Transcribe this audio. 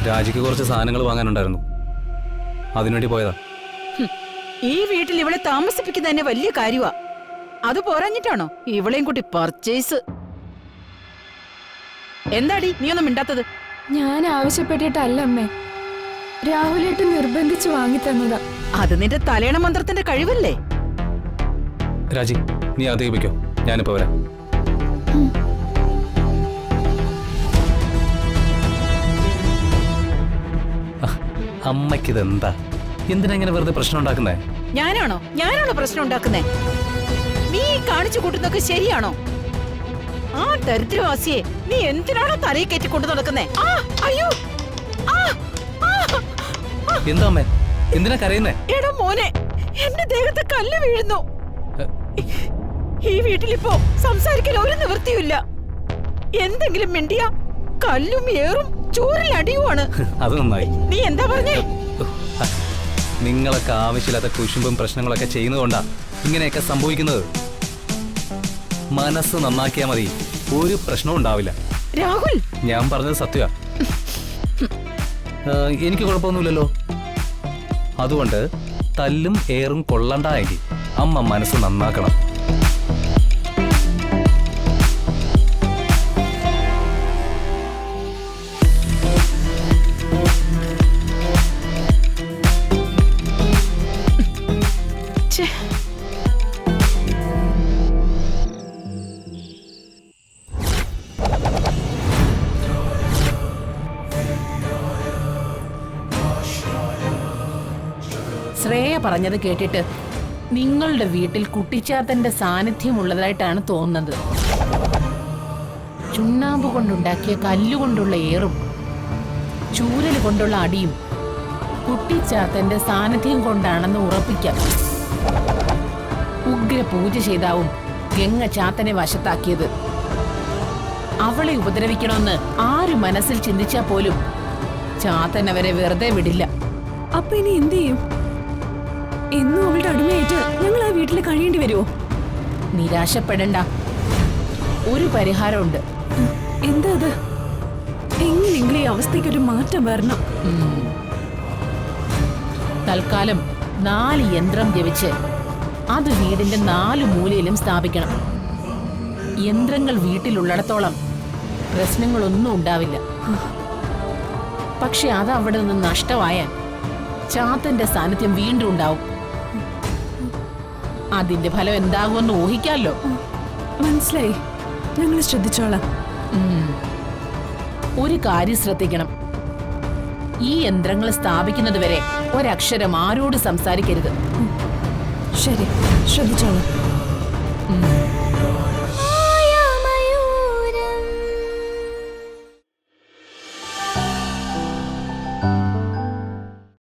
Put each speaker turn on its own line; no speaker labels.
രാജിക്ക് കുറച്ച് സാധനങ്ങൾ വാങ്ങാനുണ്ടായിരുന്നു, അതിനുവേണ്ടി പോയതാ.
ഈ വീട്ടിൽ ഇവളെ താമസിപ്പിക്കുന്നത് തന്നെ വലിയ കാര്യമാ. അത് പോരാഞ്ഞിട്ടാണോ ഇവളെയും കൂട്ടി പർച്ചേസ്? എന്താടി നീ ഒന്നും മിണ്ടാത്തത്?
ഞാൻ ആവശ്യപ്പെട്ടിട്ടല്ല അമ്മേ, രാഹുലേട്ട് നിർബന്ധിച്ച് വാങ്ങി തന്നതാ.
അത് നിന്റെ തലേണ മന്ത്രത്തിന്റെ കഴിവല്ലേ?
രാജി, നീ അതേ വയ്ക്കോ, ഞാനിപ്പോ വരാം. അമ്മയ്ക്കിതെന്താ? എന്തിനാ ഇങ്ങനെ വെറുതെ പ്രശ്നം ഉണ്ടാക്കുന്നേ?
ഞാനാണോ പ്രശ്നം ഉണ്ടാക്കുന്നേ? നീ കാണിച്ചു കൂട്ടുന്നൊക്കെ ശരിയാണോ? ആ ദരിദ്രവാസിയെ നീ എന്തിനാണോ തലയിൽ കയറ്റി കൊണ്ടു നടക്കുന്നേ? അയ്യോ,
എന്താ അമ്മേ, എന്തിനാ കരയുന്നേ?
എടാ മോനെ, എന്റെ ദേഹത്ത് കല്ല് വീഴുന്നു. ഈ വീട്ടിലിപ്പോ സംസാരിക്കാൻ ഒരു നിവൃത്തിയില്ല. എന്തെങ്കിലും മിണ്ടിയ കല്ലും ഏറും ചോറിൽ അടിയുമാണ്.
അത് നന്നായി.
നീ എന്താ പറഞ്ഞേ?
നിങ്ങളൊക്കെ ആവശ്യമില്ലാത്ത കുശുമ്പും പ്രശ്നങ്ങളൊക്കെ ചെയ്യുന്നതുകൊണ്ടാ ഇങ്ങനെയൊക്കെ സംഭവിക്കുന്നത്. മനസ്സ് നന്നാക്കിയാ മതി, ഒരു പ്രശ്നവും ഉണ്ടാവില്ല.
രാഹുൽ,
ഞാൻ പറഞ്ഞത് സത്യമാ. എനിക്ക് കുഴപ്പമൊന്നുമില്ലല്ലോ. അതുകൊണ്ട് തല്ലും ഏറും കൊള്ളണ്ടായെങ്കിൽ അമ്മ മനസ്സ് നന്നാക്കണം.
ശ്രേയ പറഞ്ഞത് കേട്ടിട്ട് നിങ്ങളുടെ വീട്ടിൽ കുട്ടിച്ചാത്തന്റെ സാന്നിധ്യം ഉള്ളതായിട്ടാണ് തോന്നുന്നത്. ചുണ്ണാമ്പ് കൊണ്ടുണ്ടാക്കിയ കല്ലുകൊണ്ടുള്ള ഏറും ചൂരല് കൊണ്ടുള്ള അടിയും കുട്ടിച്ചാത്തന്റെ സാന്നിധ്യം കൊണ്ടാണെന്ന് ഉറപ്പിക്കാം. ഉഗ്ര പൂജ ചെയ്താവും ഗംഗ ചാത്തനെ വശത്താക്കിയത്. അവളെ ഉപദ്രവിക്കണമെന്ന് ആര് മനസ്സിൽ ചിന്തിച്ചാൽ പോലും ചാത്തൻ അവരെ വെറുതെ വിടില്ല.
അപ്പൊ ഇനി എന്ത് ചെയ്യും? എന്നും അവളുടെ അടിമയായിട്ട് ഞങ്ങൾ ആ വീട്ടിൽ കഴിയേണ്ടി വരുമോ?
നിരാശപ്പെടണ്ട, ഒരു പരിഹാരമുണ്ട്.
എന്താ അത്? എങ്ങനെയെങ്കിലും ഈ അവസ്ഥയ്ക്ക് ഒരു മാറ്റം വരണം.
തൽക്കാലം 4 യന്ത്രം ജപിച്ച് അത് വീടിന്റെ 4 മൂലയിലും സ്ഥാപിക്കണം. യന്ത്രങ്ങൾ വീട്ടിലുള്ളിടത്തോളം പ്രശ്നങ്ങളൊന്നും ഉണ്ടാവില്ല. പക്ഷെ അത് അവിടെ നിന്ന് നഷ്ടമായാൽ ചാത്തന്റെ സാന്നിധ്യം വീണ്ടും ഉണ്ടാവും. അതിന്റെ ഫലം എന്താകുമെന്ന് ഊഹിക്കാമല്ലോ.
മനസ്സിലായി, ഞങ്ങൾ ശ്രദ്ധിച്ചോളാം.
ഒരു കാര്യം ശ്രദ്ധിക്കണം, ഈ യന്ത്രങ്ങൾ സ്ഥാപിക്കുന്നത് വരെ ഒരക്ഷരം ആരോട് സംസാരിക്കരുത്.
ശരി, ശ്രദ്ധിച്ചോളാം.